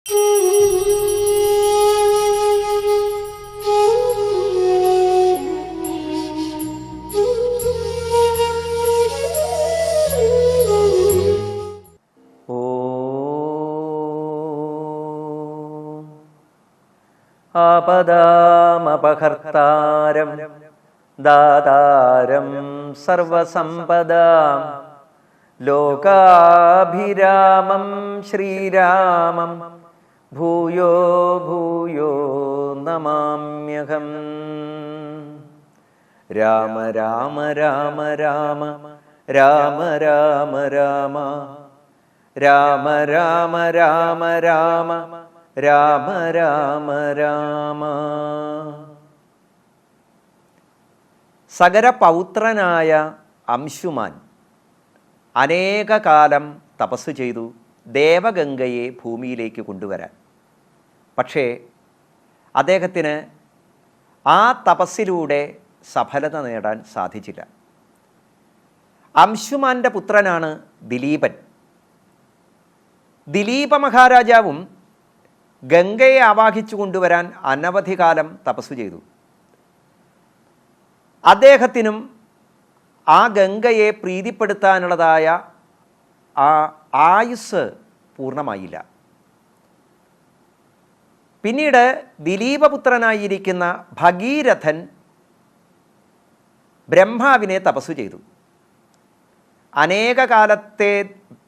ആപദാമപഹർത്താരം ദാതാരം സർവസമ്പദാം ലോകാഭിരാമം ശ്രീരാമം ഭൂയോ ഭൂയോ നമാമ്യഹം. രാമ രാമ രാമ രാമ രാമ രാമ രാമ രാമ രാമ രാമ രാമ രാമ രാമ രാമ. സഗരപൗത്രനായ അംശുമാൻ അനേക കാലം തപസ് ചെയ്തു ദേവഗംഗയെ ഭൂമിയിലേക്ക് കൊണ്ടുവരാൻ. പക്ഷേ അദ്ദേഹത്തിന് ആ തപസ്സിലൂടെ സഫലത നേടാൻ സാധിച്ചില്ല. അംശുമാൻ്റെ പുത്രനാണ് ദിലീപൻ. ദിലീപ മഹാരാജാവും ഗംഗയെ ആവാഹിച്ചു കൊണ്ടുവരാൻ അനവധി കാലം തപസ്സു ചെയ്തു. അദ്ദേഹത്തിനും ആ ഗംഗയെ പ്രീതിപ്പെടുത്താനുള്ളതായ ആ ആയുസ് പൂർണ്ണമായില്ല. പിന്നീട് ദിലീപപുത്രനായിരിക്കുന്ന ഭഗീരഥൻ ബ്രഹ്മാവിനെ തപസ്സു ചെയ്തു. അനേക കാലത്തെ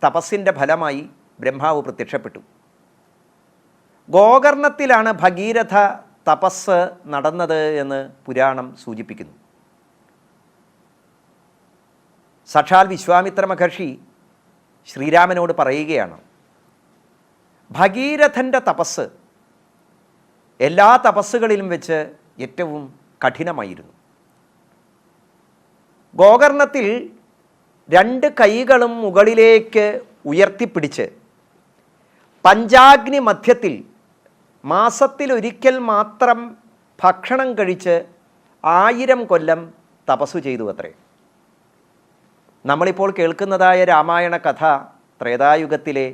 തപസ്സിൻ്റെ ഫലമായി ബ്രഹ്മാവ് പ്രത്യക്ഷപ്പെട്ടു. ഗോകർണത്തിലാണ് ഭഗീരഥ തപസ് നടന്നത് എന്ന് പുരാണം സൂചിപ്പിക്കുന്നു. സാക്ഷാൽ വിശ്വാമിത്ര മഹർഷി ശ്രീരാമനോട് പറയുകയാണ്, ഭഗീരഥൻ്റെ തപസ് എല്ലാ തപസ്സുകളിലും വെച്ച് ഏറ്റവും കഠിനമായിരുന്നു. ഗോകർണത്തിൽ 2 കൈകളും മുകളിലേക്ക് ഉയർത്തിപ്പിടിച്ച് പഞ്ചാഗ്നി മധ്യത്തിൽ മാസത്തിലൊരിക്കൽ മാത്രം ഭക്ഷണം കഴിച്ച് 1000 കൊല്ലം തപസ്സു ചെയ്തു അത്രേ. നമ്മളിപ്പോൾ കേൾക്കുന്നതായ രാമായണ കഥ ത്രേതായുഗത്തിലെ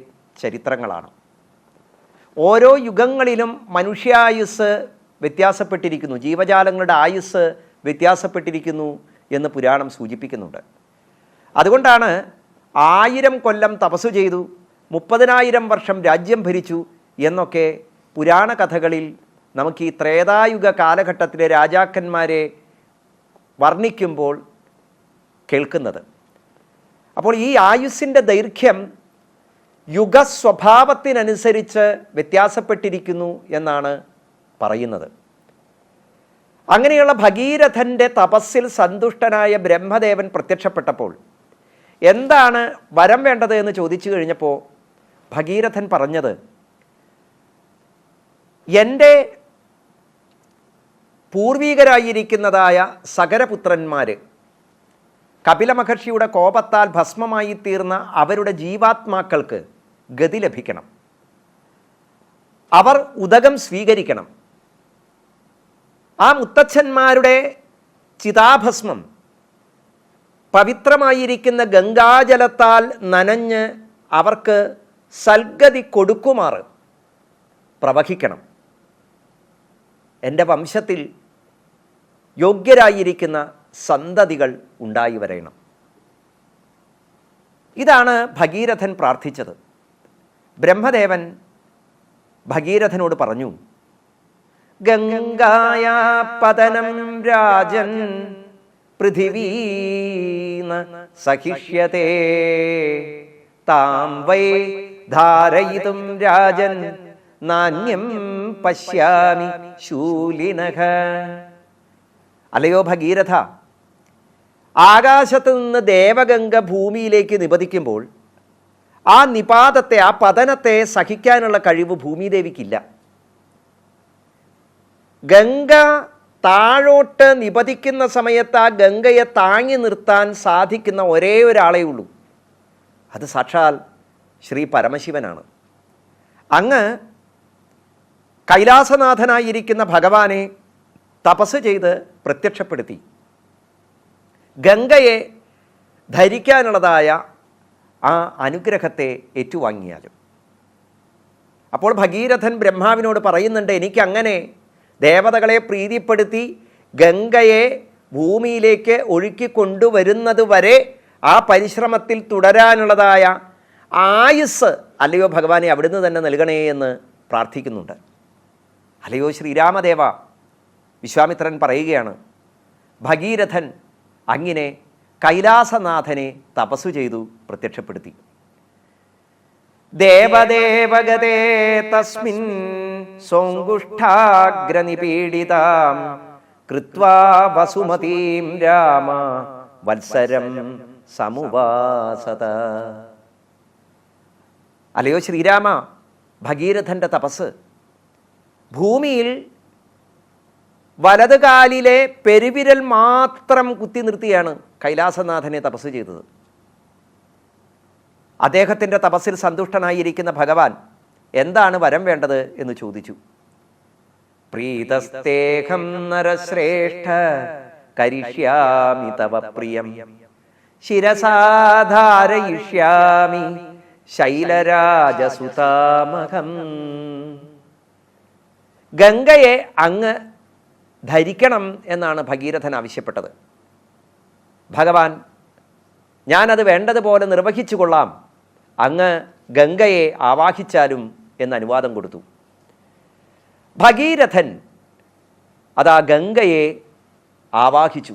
ചരിത്രങ്ങളാണ്. ഓരോ യുഗങ്ങളിലും മനുഷ്യായുസ് വ്യത്യാസപ്പെട്ടിരിക്കുന്നു, ജീവജാലങ്ങളുടെ ആയുസ് വ്യത്യാസപ്പെട്ടിരിക്കുന്നു എന്ന് പുരാണം സൂചിപ്പിക്കുന്നുണ്ട്. അതുകൊണ്ടാണ് 1000 കൊല്ലം തപസ്സു ചെയ്തു 30,000 വർഷം രാജ്യം ഭരിച്ചു എന്നൊക്കെ പുരാണ കഥകളിൽ നമുക്ക് ഈ ത്രേതായുഗ കാലഘട്ടത്തിലെ രാജാക്കന്മാരെ വർണ്ണിക്കുമ്പോൾ കേൾക്കുന്നത്. അപ്പോൾ ഈ ആയുസ്സിൻ്റെ ദൈർഘ്യം യുഗസ്വഭാവത്തിനനുസരിച്ച് വ്യത്യാസപ്പെട്ടിരിക്കുന്നു എന്നാണ് പറയുന്നത്. അങ്ങനെയുള്ള ഭഗീരഥൻ്റെ തപസ്സിൽ സന്തുഷ്ടനായ ബ്രഹ്മദേവൻ പ്രത്യക്ഷപ്പെട്ടപ്പോൾ എന്താണ് വരം വേണ്ടത് എന്ന് ചോദിച്ചു കഴിഞ്ഞപ്പോൾ ഭഗീരഥൻ പറഞ്ഞത്, എൻ്റെ പൂർവീകരായിരിക്കുന്നതായ സഗരപുത്രന്മാർ കപില മഹർഷിയുടെ കോപത്താൽ ഭസ്മമായി തീർന്ന അവരുടെ ജീവാത്മാക്കൾക്ക് ഗതി ലഭിക്കണം, അവർ ഉദകം സ്വീകരിക്കണം, ആ മുത്തച്ഛന്മാരുടെ ചിതാഭസ്മം പവിത്രമായിരിക്കുന്ന ഗംഗാജലത്താൽ നനഞ്ഞ് അവർക്ക് സൽഗതി കൊടുക്കുമാറ് പ്രവഹിക്കണം, എൻ്റെ വംശത്തിൽ യോഗ്യരായിരിക്കുന്ന സന്തതികൾ ഉണ്ടായി വരണം. ഇതാണ് ഭഗീരഥൻ പ്രാർത്ഥിച്ചത്. ബ്രഹ്മദേവൻ ഭഗീരഥനോട് പറഞ്ഞു, ഗംഗായ പതനം രാജൻ പൃഥിവീന സഹിഷ്യത്തെ താം വൈ ധാരയിതും രാജൻ നാന്യം പശ്യാമി ശൂലിനഃ. അല്ലയോ ഭഗീരഥ, ആകാശത്ത് നിന്ന് ദേവഗംഗ ഭൂമിയിലേക്ക് നിപതിക്കുമ്പോൾ ആ നിപാതത്തെ, ആ പതനത്തെ സഹിക്കാനുള്ള കഴിവ് ഭൂമിദേവിക്കില്ല. ഗംഗ താഴോട്ട് നിപതിക്കുന്ന സമയത്ത് ആ ഗംഗയെ താങ്ങി നിർത്താൻ സാധിക്കുന്ന ഒരേ ഒരാളേ ഉള്ളൂ, അത് സാക്ഷാൽ ശ്രീ പരമശിവനാണ്. അങ്ങ് കൈലാസനാഥനായിരിക്കുന്ന ഭഗവാനെ തപസ് ചെയ്ത് പ്രത്യക്ഷപ്പെടുത്തി ഗംഗയെ ധരിക്കാനുള്ളതായ ആ അനുഗ്രഹത്തെ ഏറ്റുവാങ്ങിയാലും അപ്പോൾ ഭഗീരഥൻ ബ്രഹ്മാവിനോട് പറയുന്നുണ്ട്, എനിക്കങ്ങനെ ദേവതകളെ പ്രീതിപ്പെടുത്തി ഗംഗയെ ഭൂമിയിലേക്ക് ഒഴുക്കിക്കൊണ്ടുവരുന്നത് വരെ ആ പരിശ്രമത്തിൽ തുടരാനുള്ളതായ ആയുസ് അല്ലയോ ഭഗവാനെ അവിടുന്ന് തന്നെ നൽകണേ എന്ന് പ്രാർത്ഥിക്കുന്നുണ്ട്. അല്ലയോ ശ്രീരാമദേവ, വിശ്വാമിത്രൻ പറയുകയാണ്, ഭഗീരഥൻ അങ്ങനെ കൈലാസനാഥനെ തപസ്സു ചെയ്തു പ്രത്യക്ഷപ്പെടുത്തി. ദേവദേവഗതേ തസ്മിൻ സോങ്കുഷ്ഠാഗ്രനിപീഡിതാം കൃത്വാ വസുമതീം രാമ വത്സരം സമുവാസത. അല്ലയോ ശ്രീരാമ, ഭഗീരഥൻ്റെ തപസ് ഭൂമിയിൽ വലതുകാലിലെ പെരുവിരൽ മാത്രം കുത്തി നിർത്തിയാണ് കൈലാസനാഥനെ തപസ് ചെയ്തത്. അദ്ദേഹത്തിൻ്റെ തപസ്സിൽ സന്തുഷ്ടനായിരിക്കുന്ന ഭഗവാൻ എന്താണ് വരം വേണ്ടത് എന്ന് ചോദിച്ചു. പ്രീതസ്തേഹം നരശ്രേഷ്ഠ കരിഷ്യാമി തവ പ്രിയം ശിരസാധാരയിഷ്യാമി ശൈലരാജസുതാമഹം. ഗംഗയെ അങ്ങ് ധരിക്കണം എന്നാണ് ഭഗീരഥൻ ആവശ്യപ്പെട്ടത്. ഭഗവാൻ, ഞാനത് വേണ്ടതുപോലെ നിർവഹിച്ചു കൊള്ളാം, അങ്ങ് ഗംഗയെ ആവാഹിച്ചാലും എന്ന് അനുവാദം കൊടുത്തു. ഭഗീരഥൻ അതാ ഗംഗയെ ആവാഹിച്ചു.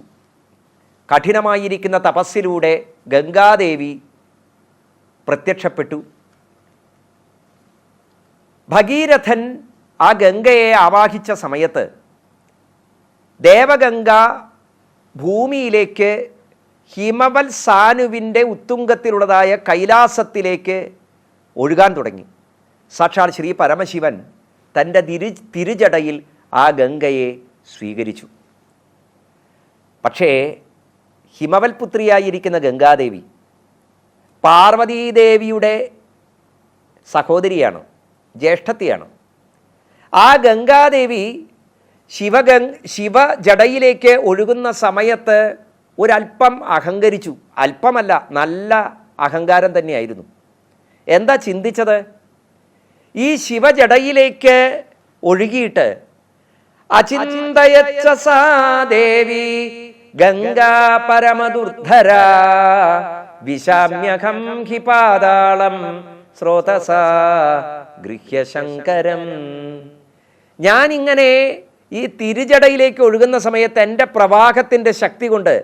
കഠിനമായിരിക്കുന്ന തപസ്സിലൂടെ ഗംഗാദേവി പ്രത്യക്ഷപ്പെട്ടു. ഭഗീരഥൻ ആ ഗംഗയെ ആവാഹിച്ച സമയത്ത് ദേവഗംഗ ഭൂമിയിലേക്ക് ഹിമവൽ സാനുവിൻ്റെ ഉത്തുംഗത്തിലുള്ളതായ കൈലാസത്തിലേക്ക് ഒഴുകാൻ തുടങ്ങി. സാക്ഷാൽ ശ്രീ പരമശിവൻ തൻ്റെ തിരുജടയിൽ ആ ഗംഗയെ സ്വീകരിച്ചു. പക്ഷേ ഹിമവൽ പുത്രിയായിരിക്കുന്ന ഗംഗാദേവി പാർവതീദേവിയുടെ സഹോദരിയാണ്, ജ്യേഷ്ഠത്തിയാണ്. ആ ഗംഗാദേവി ശിവജടയിലേക്ക് ഒഴുകുന്ന സമയത്ത് ഒരല്പം അഹങ്കരിച്ചു. അല്പമല്ല, നല്ല അഹങ്കാരം തന്നെയായിരുന്നു. എന്താ ചിന്തിച്ചത്? ഈ ശിവജടയിലേക്ക് ഒഴുകിയിട്ട് അചിന്തയച്ച സാ ദേവി ഗംഗാ പരമദുർധര വിശാമ്യഹം ഹി പാതാളം സ്രോതസാ ഗൃഹ്യശങ്കരം. ഞാനിങ്ങനെ ഈ തിരുജടയിലേക്ക് ഒഴുകുന്ന സമയത്ത് എൻ്റെ പ്രവാഹത്തിൻ്റെ ശക്തി കൊണ്ട്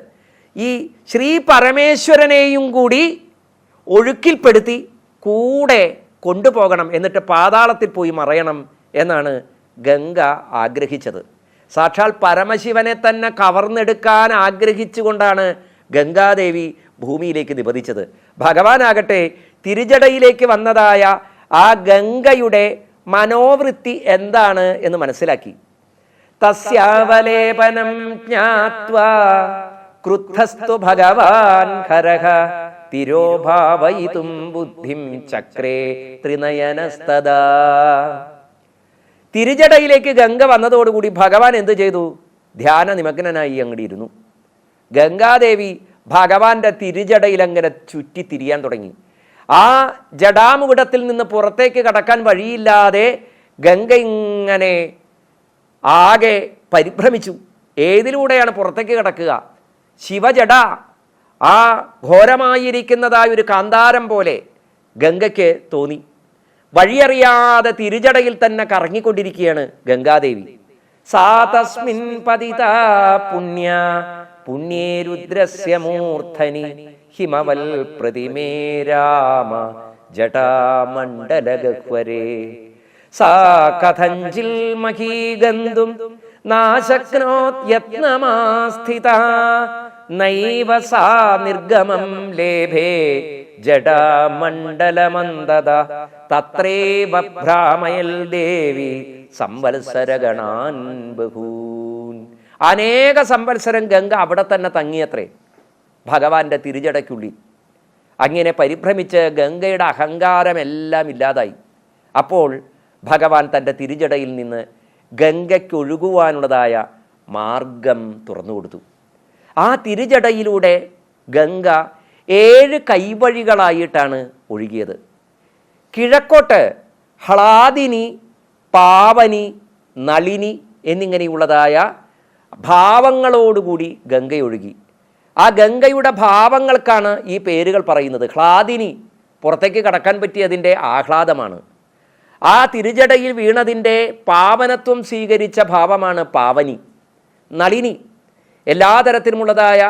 ഈ ശ്രീ പരമേശ്വരനെയും കൂടി ഒഴുക്കിൽപ്പെടുത്തി കൂടെ കൊണ്ടുപോകണം, എന്നിട്ട് പാതാളത്തിൽ പോയി മറയണം എന്നാണ് ഗംഗ ആഗ്രഹിച്ചത്. സാക്ഷാൽ പരമശിവനെ തന്നെ കവർന്നെടുക്കാൻ ആഗ്രഹിച്ചുകൊണ്ടാണ് ഗംഗാദേവി ഭൂമിയിലേക്ക് നിപതിച്ചത്. ഭഗവാനാകട്ടെ തിരുജടയിലേക്ക് വന്നതായ ആ ഗംഗയുടെ മനോവൃത്തി എന്താണ് എന്ന് മനസ്സിലാക്കി. തസ്യാവലേപനം ജ്ഞാത്വാ ക്രുദ്ധസ്തു ഭഗവാൻ ഹരഃ തിരോഭാവയിതും ബുദ്ധിം ചക്രേ ത്രിനയനസ്തദാ. തിരുജടയിലേക്ക് ഗംഗ വന്നതോടുകൂടി ഭഗവാൻ എന്ത് ചെയ്തു? ധ്യാന നിമഗ്നനായി അങ്ങടിയിരുന്നു. ഗംഗാദേവി ഭഗവാന്റെ തിരുജടയിൽ അങ്ങനെ ചുറ്റി തിരിയാൻ തുടങ്ങി. ആ ജടാമുകുടത്തിൽ നിന്ന് പുറത്തേക്ക് കടക്കാൻ വഴിയില്ലാതെ ഗംഗ ഇങ്ങനെ ആകെ പരിഭ്രമിച്ചു. ഏതിലൂടെയാണ് പുറത്തേക്ക് കടക്കുക? ശിവജട ആ ഘോരമായിരിക്കുന്നതായ ഒരു കാന്താരം പോലെ ഗംഗയ്ക്ക് തോന്നി. വഴിയറിയാതെ തിരുജടയിൽ തന്നെ കറങ്ങിക്കൊണ്ടിരിക്കുകയാണ് ഗംഗാദേവി. സാ തസ്മിൻ പതിതാ പുണ്യ പുണ്യേ രുദ്രസ്യ മൂർധനി ഹിമവൽ പ്രതിമേ രാമ ജടാമണ്ഡലഗഹ്വരേ സാ കഥഞ്ചിൽ മഹീഗന്ധും നാശക്നോത് യത്നമാസ്ഥിതാ നൈവ സാ നിർഗമം ലേഭേ ജടാമണ്ഡലമന്ദദ തത്രേവ ഭ്രാമയൽ ദേവി സംവത്സരഗണാൻ ബഹൂൻ. അനേക സംവത്സരം ഗംഗ അവിടെ തന്നെ തങ്ങിയത്രേ, ഭഗവാന്റെ തിരുജടയ്ക്കുള്ളിൽ. അങ്ങനെ പരിഭ്രമിച്ച് ഗംഗയുടെ അഹങ്കാരമെല്ലാം ഇല്ലാതായി. അപ്പോൾ ഭഗവാൻ തൻ്റെ തിരുജടയിൽ നിന്ന് ഗംഗയ്ക്കൊഴുകുവാനുള്ളതായ മാർഗം തുറന്നു കൊടുത്തു. ആ തിരുജടയിലൂടെ ഗംഗ 7 കൈവഴികളായിട്ടാണ് ഒഴുകിയത്. കിഴക്കോട്ട് ഹ്ലാദിനി, പാവനി, നളിനി എന്നിങ്ങനെയുള്ളതായ ഭാവങ്ങളോടുകൂടി ഗംഗയൊഴുകി. ആ ഗംഗയുടെ ഭാവങ്ങൾക്കാണ് ഈ പേരുകൾ പറയുന്നത്. ഹ്ലാദിനി പുറത്തേക്ക് കടക്കാൻ പറ്റിയതിൻ്റെ ആഹ്ലാദമാണ്. ആ തിരുജടയിൽ വീണതിൻ്റെ പാവനത്വം സ്വീകരിച്ച ഭാവമാണ് പാവനി. നളിനി എല്ലാ തരത്തിലുമുള്ളതായ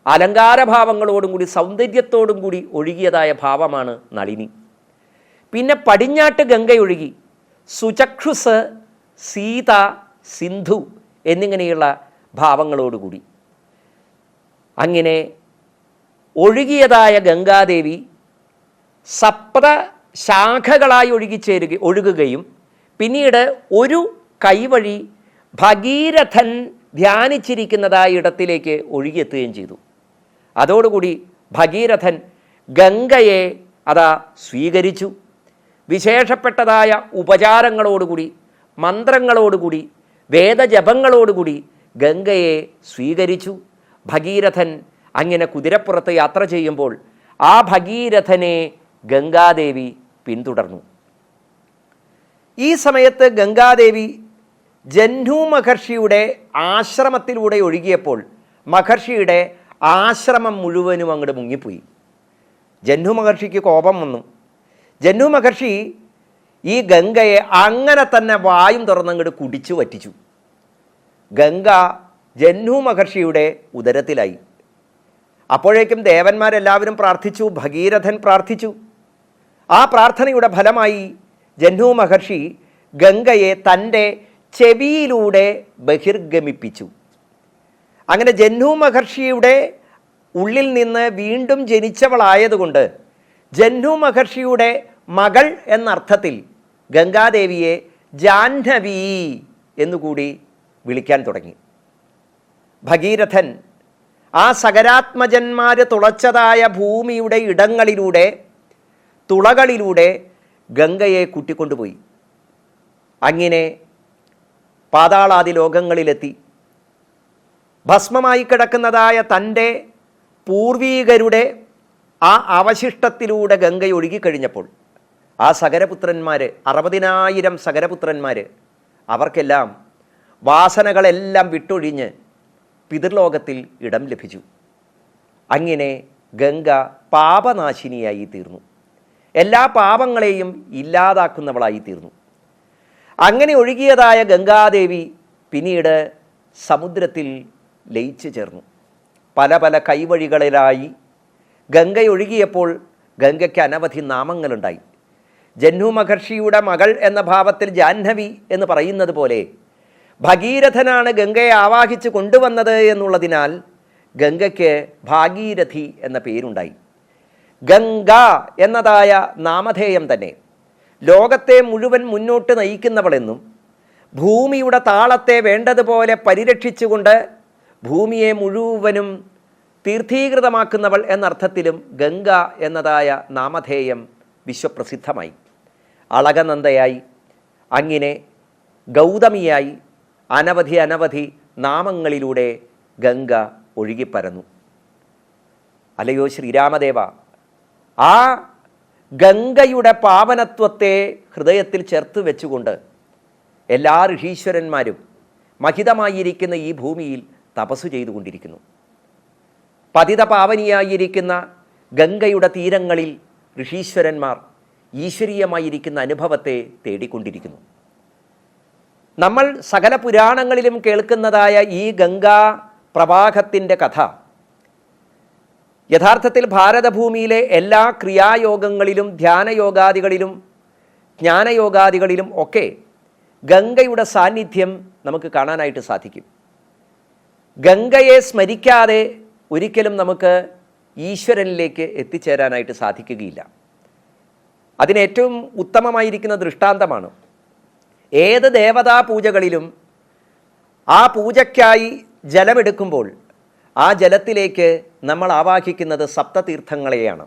അലങ്കാരഭാവങ്ങളോടും കൂടി സൗന്ദര്യത്തോടും കൂടി ഒഴുകിയതായ ഭാവമാണ് നളിനി. പിന്നെ പടിഞ്ഞാട്ട് ഗംഗയൊഴുകി. സുചക്ഷുസ്, സീത, സിന്ധു എന്നിങ്ങനെയുള്ള ഭാവങ്ങളോടുകൂടി അങ്ങനെ ഒഴുകിയതായ ഗംഗാദേവി സപ്ത ശാഖകളായി ഒഴുകുകയും പിന്നീട് ഒരു കൈവഴി ഭഗീരഥൻ ധ്യാനിച്ചിരിക്കുന്നതായ ഇടത്തിലേക്ക് ഒഴുകിയെത്തുകയും ചെയ്തു. അതോടുകൂടി ഭഗീരഥൻ ഗംഗയെ സ്വീകരിച്ചു. വിശേഷപ്പെട്ടതായ ഉപചാരങ്ങളോടുകൂടി, മന്ത്രങ്ങളോടുകൂടി, വേദജപങ്ങളോടുകൂടി ഗംഗയെ സ്വീകരിച്ചു. ഭഗീരഥൻ അങ്ങനെ കുതിരപ്പുറത്ത് യാത്ര ചെയ്യുമ്പോൾ ആ ഭഗീരഥനെ ഗംഗാദേവി പിന്തുടർന്നു. ഈ സമയത്ത് ഗംഗാദേവി ജഹ്നു മഹർഷിയുടെ ആശ്രമത്തിലൂടെ ഒഴുകിയപ്പോൾ മഹർഷിയുടെ ആശ്രമം മുഴുവനും അങ്ങോട്ട് മുങ്ങിപ്പോയി. ജഹ്നു മഹർഷിക്ക് കോപം വന്നു. ജഹ്നു മഹർഷി ഈ ഗംഗയെ അങ്ങനെ തന്നെ വായും തുറന്നങ്ങോട്ട് കുടിച്ചു വറ്റിച്ചു. ഗംഗ ജഹ്നു മഹർഷിയുടെ ഉദരത്തിലായി. അപ്പോഴേക്കും ദേവന്മാരെല്ലാവരും പ്രാർത്ഥിച്ചു, ഭഗീരഥൻ പ്രാർത്ഥിച്ചു. ആ പ്രാർത്ഥനയുടെ ഫലമായി ജഹ്നു മഹർഷി ഗംഗയെ തൻ്റെ ചെവിയിലൂടെ ബഹിർഗമിപ്പിച്ചു. അങ്ങനെ ജഹ്നു മഹർഷിയുടെ ഉള്ളിൽ നിന്ന് വീണ്ടും ജനിച്ചവളായതുകൊണ്ട് ജഹ്നു മഹർഷിയുടെ മകൾ എന്നർത്ഥത്തിൽ ഗംഗാദേവിയെ ജാഹ്നവി എന്നുകൂടി വിളിക്കാൻ തുടങ്ങി. ഭഗീരഥൻ ആ സകരാത്മജന്മാർ തുളച്ചതായ ഭൂമിയുടെ ഇടങ്ങളിലൂടെ, തുളകളിലൂടെ ഗംഗയെ കൂട്ടിക്കൊണ്ടുപോയി. അങ്ങനെ പാതാളാദി ലോകങ്ങളിലെത്തി. ഭസ്മമായി കിടക്കുന്നതായ തൻ്റെ പൂർവീകരുടെ ആ അവശിഷ്ടത്തിലൂടെ ഗംഗ ഒഴുകിക്കഴിഞ്ഞപ്പോൾ ആ സകരപുത്രന്മാർ, 60,000 സകരപുത്രന്മാർ, അവർക്കെല്ലാം വാസനകളെല്ലാം വിട്ടൊഴിഞ്ഞ് പിതൃലോകത്തിൽ ഇടം ലഭിച്ചു. അങ്ങനെ ഗംഗ പാപനാശിനിയായി തീർന്നു. എല്ലാ പാപങ്ങളെയും ഇല്ലാതാക്കുന്നവളായി തീർന്നു. അങ്ങനെ ഒഴുകിയതായ ഗംഗാദേവി പിന്നീട് സമുദ്രത്തിൽ ലയിച്ചു ചേർന്നു. പല പല കൈവഴികളിലായി ഗംഗയൊഴുകിയപ്പോൾ ഗംഗയ്ക്ക് അനവധി നാമങ്ങളുണ്ടായി. ജഹ്നു മഹർഷിയുടെ മകൾ എന്ന ഭാവത്തിൽ ജാഹ്നവി എന്ന് പറയുന്നത് പോലെ ഭഗീരഥനാണ് ഗംഗയെ ആവാഹിച്ച് കൊണ്ടുവന്നത് എന്നുള്ളതിനാൽ ഗംഗയ്ക്ക് ഭാഗീരഥി എന്ന പേരുണ്ടായി. ഗംഗ എന്നതായ നാമധേയം തന്നെ ലോകത്തെ മുഴുവൻ മുന്നോട്ട് നയിക്കുന്നവളെന്നും ഭൂമിയുടെ താളത്തെ വേണ്ടതുപോലെ പരിരക്ഷിച്ചുകൊണ്ട് ഭൂമിയെ മുഴുവനും തീർത്ഥീകൃതമാക്കുന്നവൾ എന്നർത്ഥത്തിലും ഗംഗ എന്നതായ നാമധേയം വിശ്വപ്രസിദ്ധമായി. അളകനന്ദയായി, അങ്ങനെ ഗൗതമിയായി അനവധി നാമങ്ങളിലൂടെ ഗംഗ ഒഴുകിപ്പരന്നു. അല്ലയോ ശ്രീരാമദേവ, ആ ഗംഗയുടെ പാവനത്വത്തെ ഹൃദയത്തിൽ ചേർത്ത് വെച്ചുകൊണ്ട് എല്ലാ ഋഷീശ്വരന്മാരും മഹിതമായിരിക്കുന്ന ഈ ഭൂമിയിൽ തപസ്സു ചെയ്തുകൊണ്ടിരിക്കുന്നു. പതിത പാവനിയായിരിക്കുന്ന ഗംഗയുടെ തീരങ്ങളിൽ ഋഷീശ്വരന്മാർ ഈശ്വരീയമായിരിക്കുന്ന അനുഭവത്തെ തേടിക്കൊണ്ടിരിക്കുന്നു. നമ്മൾ സകല പുരാണങ്ങളിലും കേൾക്കുന്നതായ ഈ ഗംഗാ പ്രവാഹത്തിൻ്റെ കഥ യഥാർത്ഥത്തിൽ ഭാരതഭൂമിയിലെ എല്ലാ ക്രിയായോഗങ്ങളിലും ധ്യാനയോഗാദികളിലും ജ്ഞാനയോഗാദികളിലും ഒക്കെ ഗംഗയുടെ സാന്നിധ്യം നമുക്ക് കാണാനായിട്ട് സാധിക്കും. ഗംഗയെ സ്മരിക്കാതെ ഒരിക്കലും നമുക്ക് ഈശ്വരനിലേക്ക് എത്തിച്ചേരാനായിട്ട് സാധിക്കുകയില്ല. അതിനേറ്റവും ഉത്തമമായിരിക്കുന്ന ദൃഷ്ടാന്തമാണ് ഏത് ദേവതാ പൂജകളിലും ആ പൂജയ്ക്കായി ജലമെടുക്കുമ്പോൾ ആ ജലത്തിലേക്ക് നമ്മൾ ആവാഹിക്കുന്നത് സപ്തതീർത്ഥങ്ങളെയാണ്.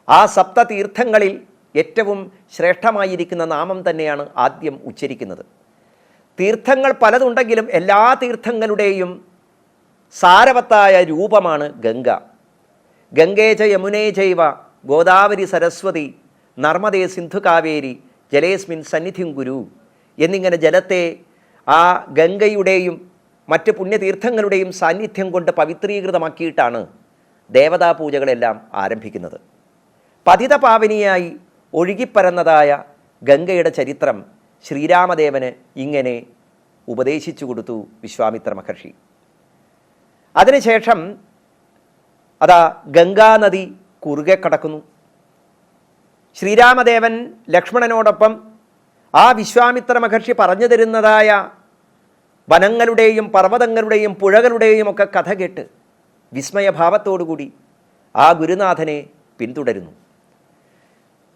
ആ സപ്തതീർത്ഥങ്ങളിൽ ഏറ്റവും ശ്രേഷ്ഠമായിരിക്കുന്ന നാമം തന്നെയാണ് ആദ്യം ഉച്ചരിക്കുന്നത്. തീർത്ഥങ്ങൾ പലതുണ്ടെങ്കിലും എല്ലാ തീർത്ഥങ്ങളുടെയും സാരവത്തായ രൂപമാണ് ഗംഗ. ഗംഗേ ച യമുനേ ചൈവ ഗോദാവരി സരസ്വതി നർമ്മദേ സിന്ധു കാവേരി ജലേസ്മിൻ സന്നിധിം ഗുരു എന്നിങ്ങനെ ജലത്തെ ആ ഗംഗയുടെയും മറ്റ് പുണ്യതീർത്ഥങ്ങളുടെയും സാന്നിധ്യം കൊണ്ട് പവിത്രീകൃതമാക്കിയിട്ടാണ് ദേവതാ പൂജകളെല്ലാം ആരംഭിക്കുന്നത്. പതിതപാവനിയായി ഒഴുകിപ്പരന്നതായ ഗംഗയുടെ ചരിത്രം ശ്രീരാമദേവന് ഇങ്ങനെ ഉപദേശിച്ചു കൊടുത്തു വിശ്വാമിത്ര മഹർഷി. അതിനുശേഷം അതാ ഗംഗാനദി കുറുകെ കടക്കുന്നു. ശ്രീരാമദേവൻ ലക്ഷ്മണനോടൊപ്പം ആ വിശ്വാമിത്ര മഹർഷി പറഞ്ഞു തരുന്നതായ വനങ്ങളുടെയും പർവ്വതങ്ങളുടെയും പുഴകളുടെയും ഒക്കെ കഥ കേട്ട് വിസ്മയഭാവത്തോടുകൂടി ആ ഗുരുനാഥനെ പിന്തുടരുന്നു.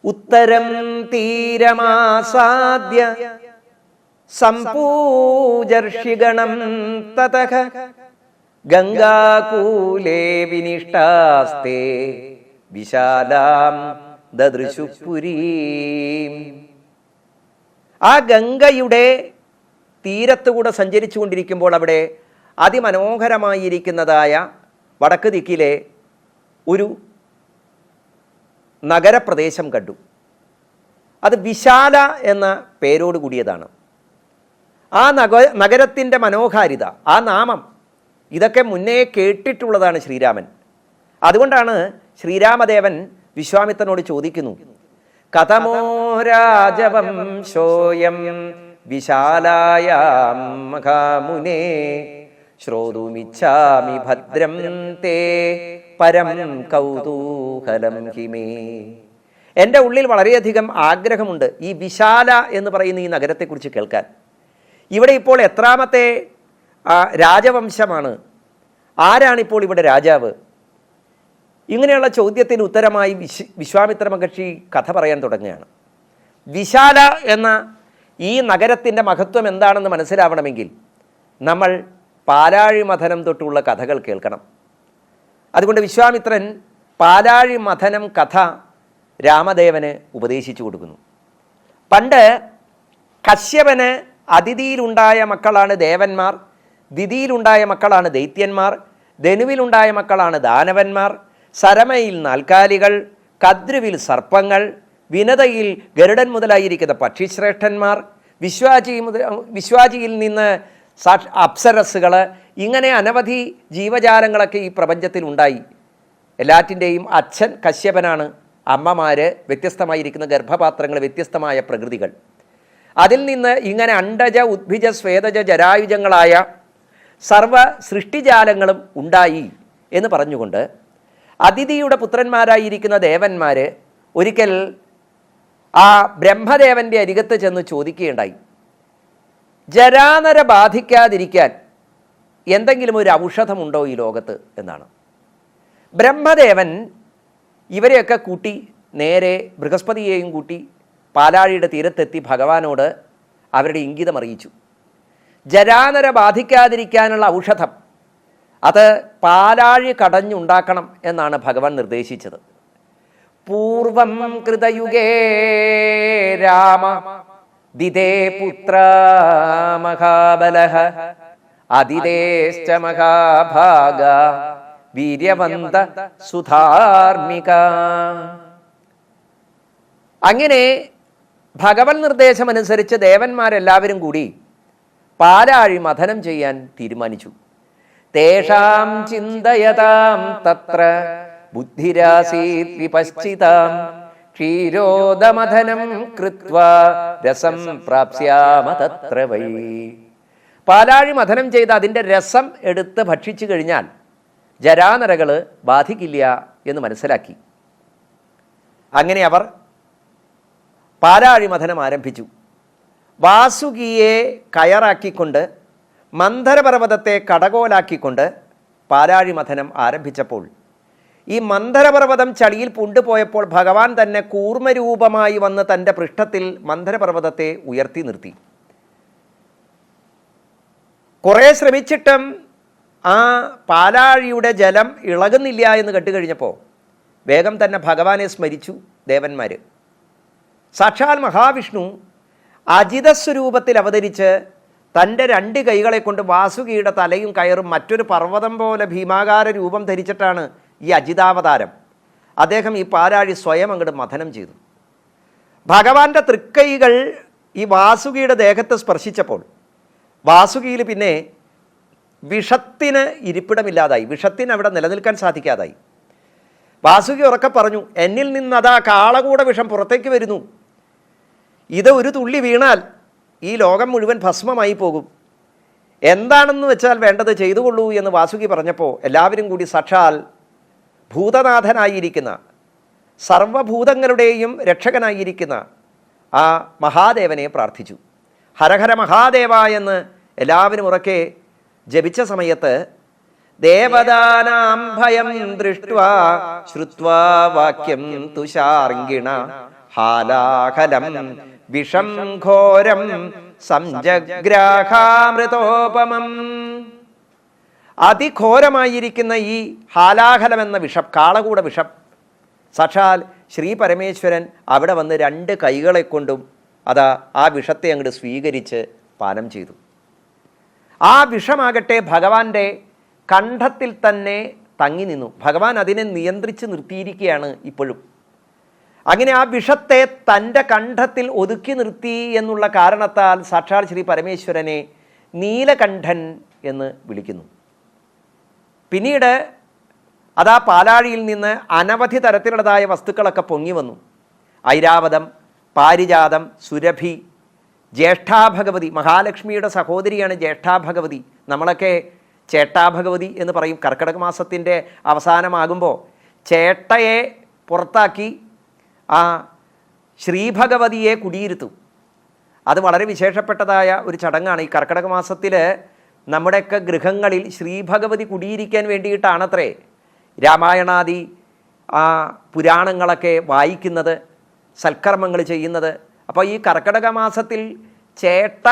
ഉത്തരം തീരമാസാദ്യ സംപൂജർഷിഗണം തതഃ ഗംഗാകൂലേ വിനിഷ്ടാസ്തേ വിശാലാം ദദൃശുപുരീം. ആ ഗംഗയുടെ തീരത്തുകൂടെ സഞ്ചരിച്ചു കൊണ്ടിരിക്കുമ്പോൾ അവിടെ അതിമനോഹരമായിരിക്കുന്നതായ വടക്ക് ദിക്കിലെ ഒരു നഗരപ്രദേശം കണ്ടു. അത് വിശാല എന്ന പേരോട് കൂടിയതാണ്. ആ നഗരത്തിൻ്റെ മനോഹാരിത, ആ നാമം, ഇതൊക്കെ മുന്നേ കേട്ടിട്ടുള്ളതാണ് ശ്രീരാമൻ. അതുകൊണ്ടാണ് ശ്രീരാമദേവൻ വിശ്വാമിത്രനോട് ചോദിക്കുന്നു, കഥമോ രാജവംശോയം വിശാലായാം മഹാമുനേ ശ്രോതുമിച്ഛാമി ഭദ്രം തേ പരം കൗതൂഹലം ഹിമേ. എൻ്റെ ഉള്ളിൽ വളരെയധികം ആഗ്രഹമുണ്ട് ഈ വിശാല എന്ന് പറയുന്ന ഈ നഗരത്തെക്കുറിച്ച് കേൾക്കാൻ. ഇവിടെ ഇപ്പോൾ എത്രാമത്തെ രാജവംശമാണ്? ആരാണിപ്പോൾ ഇവിടെ രാജാവ്? ഇങ്ങനെയുള്ള ചോദ്യത്തിന് ഉത്തരമായി വിശ്വാമിത്ര മഹർഷി കഥ പറയാൻ തുടങ്ങുകയാണ്. വിശാല എന്ന ഈ നഗരത്തിൻ്റെ മഹത്വം എന്താണെന്ന് മനസ്സിലാവണമെങ്കിൽ നമ്മൾ പാലാഴി മഥനം തൊട്ടുള്ള കഥകൾ കേൾക്കണം. അതുകൊണ്ട് വിശ്വാമിത്രൻ പാലാഴി മഥനം കഥ രാമദേവന് ഉപദേശിച്ചു കൊടുക്കുന്നു. പണ്ട് കശ്യപന് അതിഥിയിലുണ്ടായ മക്കളാണ് ദേവന്മാർ, ദിതിയിലുണ്ടായ മക്കളാണ് ദൈത്യന്മാർ, ധനുവിലുണ്ടായ മക്കളാണ് ദാനവന്മാർ, സരമയിൽ നാൽക്കാലികൾ, കദ്രുവിൽ സർപ്പങ്ങൾ, വിനതയിൽ ഗരുഡൻ മുതലായിരിക്കുന്ന പക്ഷിശ്രേഷ്ഠന്മാർ, വിശ്വാജിയിൽ നിന്ന് അപ്സരസ്സുകൾ, ഇങ്ങനെ അനവധി ജീവജാലങ്ങളൊക്കെ ഈ പ്രപഞ്ചത്തിൽ ഉണ്ടായി. എല്ലാറ്റിൻ്റെയും അച്ഛൻ കശ്യപനാണ്. അമ്മമാർ, വ്യത്യസ്തമായിരിക്കുന്ന ഗർഭപാത്രങ്ങൾ, വ്യത്യസ്തമായ പ്രകൃതികൾ. അതിൽ നിന്ന് ഇങ്ങനെ അണ്ടജ ഉദ്ഭിജ സ്വേദജ ജരായുജങ്ങളായ സർവ സൃഷ്ടിജാലങ്ങളും ഉണ്ടായി എന്ന് പറഞ്ഞുകൊണ്ട് അതിഥിയുടെ പുത്രന്മാരായിരിക്കുന്ന ദേവന്മാർ ഒരിക്കൽ ആ ബ്രഹ്മദേവൻ്റെ അരികത്ത് ചെന്ന് ചോദിക്കുകയുണ്ടായി, ജരാനര ബാധിക്കാതിരിക്കാൻ എന്തെങ്കിലും ഒരു ഔഷധമുണ്ടോ ഈ ലോകത്ത് എന്നാണ്. ബ്രഹ്മദേവൻ ഇവരെയൊക്കെ കൂട്ടി നേരെ ബൃഹസ്പതിയെയും കൂട്ടി പാലാഴിയുടെ തീരത്തെത്തി ഭഗവാനോട് അവരുടെ ഇംഗിതം അറിയിച്ചു. ജരാനര ബാധിക്കാതിരിക്കാനുള്ള ഔഷധം അത് പാലാഴി കടഞ്ഞുണ്ടാക്കണം എന്നാണ് ഭഗവാൻ നിർദ്ദേശിച്ചത്. പൂർവം കൃതയുഗേ രാമ ദിതേ പുത്ര മഹാബലഃ അതിതേശ്ച മഹാഭാഗ വീര്യവന്ത സുധാർമിക. അങ്ങനെ ഭഗവൻ നിർദ്ദേശമനുസരിച്ച് ദേവന്മാരെല്ലാവരും കൂടി പാലാഴി മഥനം ചെയ്യാൻ തീരുമാനിച്ചു. തേഷാം ചിന്തയതാം തത്ര ബുദ്ധിരാസീത് വിപശ്ചിതാം ക്ഷീരോദമഥനം കൃത്വാ രസം പ്രാപ്സ്യാമ തത്ര വൈ. പാലാഴി മഥനം ചെയ്ത് അതിൻ്റെ രസം എടുത്ത് ഭക്ഷിച്ചു കഴിഞ്ഞാൽ ജരാനരകൾ ബാധിക്കില്ല എന്ന് മനസ്സിലാക്കി. അങ്ങനെ അവർ പാലാഴി മഥനം ആരംഭിച്ചു. വാസുകിയെ കയറാക്കിക്കൊണ്ട് മന്ധരപർവ്വതത്തെ കടകോലാക്കിക്കൊണ്ട് പാലാഴി മഥനം ആരംഭിച്ചപ്പോൾ ഈ മന്ധരപർവ്വതം ചളിയിൽ പുണ്ടുപോയപ്പോൾ ഭഗവാൻ തന്നെ കൂർമ്മരൂപമായി വന്ന് തൻ്റെ പൃഷ്ഠത്തിൽ മന്ധരപർവ്വതത്തെ ഉയർത്തി നിർത്തി. കുറേ ശ്രമിച്ചിട്ടും ആ പാലാഴിയുടെ ജലം ഇളകുന്നില്ല എന്ന് കേട്ടുകഴിഞ്ഞപ്പോൾ വേഗം തന്നെ ഭഗവാനെ സ്മരിച്ചു ദേവന്മാർ. സാക്ഷാൽ മഹാവിഷ്ണു അജിതസ്വരൂപത്തിൽ അവതരിച്ച് തൻ്റെ 2 കൈകളെ കൊണ്ട് വാസുകിയുടെ തലയും കയറും മറ്റൊരു പർവ്വതം പോലെ ഭീമാകാര രൂപം ധരിച്ചിട്ടാണ് ഈ അജിതാവതാരം. അദ്ദേഹം ഈ പാലാഴി സ്വയം അങ്ങോട്ട് മഥനം ചെയ്തു. ഭഗവാന്റെ തൃക്കൈകൾ ഈ വാസുകിയുടെ ദേഹത്തെ സ്പർശിച്ചപ്പോൾ വാസുകിയിൽ പിന്നെ വിഷത്തിന് ഇരിപ്പിടമില്ലാതായി, വിഷത്തിന് അവിടെ നിലനിൽക്കാൻ സാധിക്കാതായി. വാസുകി ഉറക്കെ പറഞ്ഞു, എന്നിൽ നിന്നതാ കാളകൂട വിഷം പുറത്തേക്ക് വരുന്നു, ഇത് ഒരു തുള്ളി വീണാൽ ഈ ലോകം മുഴുവൻ ഭസ്മമായി പോകും, എന്താണെന്ന് വെച്ചാൽ വേണ്ടത് ചെയ്തുകൊള്ളൂ എന്ന് വാസുകി പറഞ്ഞപ്പോൾ എല്ലാവരും കൂടി സാക്ഷാൽ ഭൂതനാഥനായിരിക്കുന്ന സർവഭൂതങ്ങളുടെയും രക്ഷകനായിരിക്കുന്ന ആ മഹാദേവനെ പ്രാർത്ഥിച്ചു. ഹരഹര മഹാദേവ എന്ന് എല്ലാവരും ഉറക്കെ ജപിച്ച സമയത്ത് ദേവതാനാം ഭയം ദൃഷ്ട്വാ ശ്രുത്വാ വാക്യം തുഷാർങ്കിണ ഹാലാഹലം വിഷം ഘോരം സംജഗ്രാഹാമൃതോപമം. അതിഘോരമായിരിക്കുന്ന ഈ ഹാലാഹലം എന്ന വിഷം, കാളകൂട വിഷം, സാക്ഷാൽ ശ്രീ പരമേശ്വരൻ അവിടെ വന്ന് 2 കൈകളെ കൊണ്ടും ആ വിഷത്തെ അങ്ങോട്ട് സ്വീകരിച്ച് പാനം ചെയ്തു. ആ വിഷമാകട്ടെ ഭഗവാന്റെ കണ്ഠത്തിൽ തന്നെ തങ്ങി നിന്നു. ഭഗവാൻ അതിനെ നിയന്ത്രിച്ച് നിർത്തിയിരിക്കുകയാണ് ഇപ്പോഴും. അങ്ങനെ ആ വിഷത്തെ തൻ്റെ കണ്ഠത്തിൽ ഒതുക്കി നിർത്തി എന്നുള്ള കാരണത്താൽ സാക്ഷാൽ ശ്രീ പരമേശ്വരനെ നീലകണ്ഠൻ എന്ന് വിളിക്കുന്നു. പിന്നീട് പാലാഴിയിൽ നിന്ന് അനവധി തരത്തിലുള്ളതായ വസ്തുക്കളൊക്കെ പൊങ്ങി വന്നു. ഐരാവതം, പാരിജാതം, സുരഭി, ജ്യേഷ്ഠാഭഗവതി, മഹാലക്ഷ്മിയുടെ സഹോദരിയാണ് ജ്യേഷ്ഠാഭഗവതി. നമ്മളൊക്കെ ചേട്ടാഭഗവതി എന്ന് പറയും. കർക്കിടക മാസത്തിൻ്റെ അവസാനമാകുമ്പോൾ ചേട്ടയെ പുറത്താക്കി ശ്രീഭഗവതിയെ കുടിയിരുത്തും. അത് വളരെ വിശേഷപ്പെട്ടതായ ഒരു ചടങ്ങാണ്. ഈ കർക്കിടക മാസത്തിൽ നമ്മുടെയൊക്കെ ഗൃഹങ്ങളിൽ ശ്രീഭഗവതി കുടിയിരിക്കാൻ വേണ്ടിയിട്ടാണത്രേ രാമായണാദി പുരാണങ്ങളൊക്കെ വായിക്കുന്നത്, സൽക്കർമ്മങ്ങൾ ചെയ്യുന്നത്. അപ്പോൾ ഈ കർക്കിടക മാസത്തിൽ ചേട്ട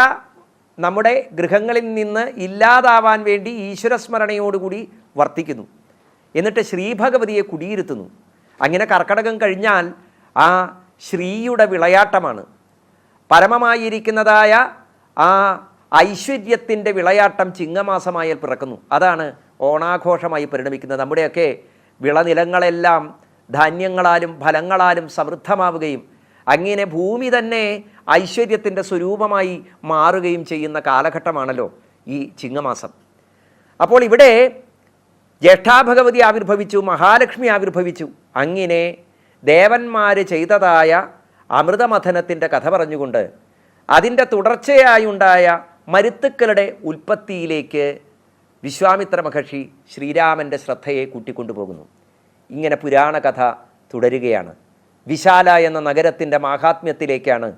നമ്മുടെ ഗൃഹങ്ങളിൽ നിന്ന് ഇല്ലാതാവാൻ വേണ്ടി ഈശ്വരസ്മരണയോടുകൂടി വർത്തിക്കുന്നു. എന്നിട്ട് ശ്രീഭഗവതിയെ കുടിയിരുത്തുന്നു. അങ്ങനെ കർക്കിടകം കഴിഞ്ഞാൽ ആ ശ്രീയുടെ വിളയാട്ടമാണ്. പരമമായിരിക്കുന്നതായ ആ ഐശ്വര്യത്തിൻ്റെ വിളയാട്ടം ചിങ്ങമാസമായാൽ പിറക്കുന്നു. അതാണ് ഓണാഘോഷമായി പരിണമിക്കുന്നത്. നമ്മുടെയൊക്കെ വിളനിലങ്ങളെല്ലാം ധാന്യങ്ങളാലും ഫലങ്ങളാലും സമൃദ്ധമാവുകയും അങ്ങനെ ഭൂമി തന്നെ ഐശ്വര്യത്തിൻ്റെ സ്വരൂപമായി മാറുകയും ചെയ്യുന്ന കാലഘട്ടമാണല്ലോ ഈ ചിങ്ങമാസം. അപ്പോൾ ഇവിടെ ജ്യേഷ്ഠാഭഗവതി ആവിർഭവിച്ചു, മഹാലക്ഷ്മി ആവിർഭവിച്ചു. അങ്ങനെ ദേവന്മാർ ചെയ്തതായ അമൃതമഥനത്തിൻ്റെ കഥ പറഞ്ഞുകൊണ്ട് അതിൻ്റെ തുടർച്ചയായുണ്ടായ മരുത്തുക്കളുടെ ഉൽപ്പത്തിയിലേക്ക് വിശ്വാമിത്ര മഹർഷി ശ്രീരാമൻ്റെ ശ്രദ്ധയെ കൂട്ടിക്കൊണ്ടുപോകുന്നു. ഇങ്ങനെ പുരാണ കഥ തുടരുകയാണ്. വിശാല എന്ന നഗരത്തിൻ്റെ മാഹാത്മ്യത്തിലേക്കാണ്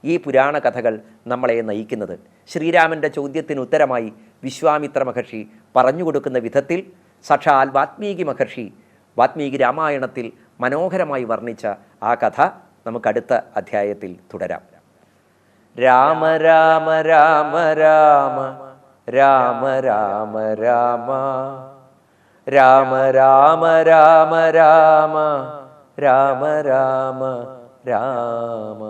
ഈ പുരാണ കഥകൾ നമ്മളെ നയിക്കുന്നത്. ശ്രീരാമൻ്റെ ചോദ്യത്തിന് ഉത്തരമായി വിശ്വാമിത്ര മഹർഷി പറഞ്ഞുകൊടുക്കുന്ന വിധത്തിൽ സാക്ഷാൽ വാത്മീകി മഹർഷി വാത്മീകി രാമായണത്തിൽ മനോഹരമായി വർണ്ണിച്ച ആ കഥ നമുക്കടുത്ത അധ്യായത്തിൽ തുടരാം. രാമ രാമ രാമ രാമ രാമ രാമ രാമ രാമ രാമ രാമ രാമ രാമ രാമ രാമ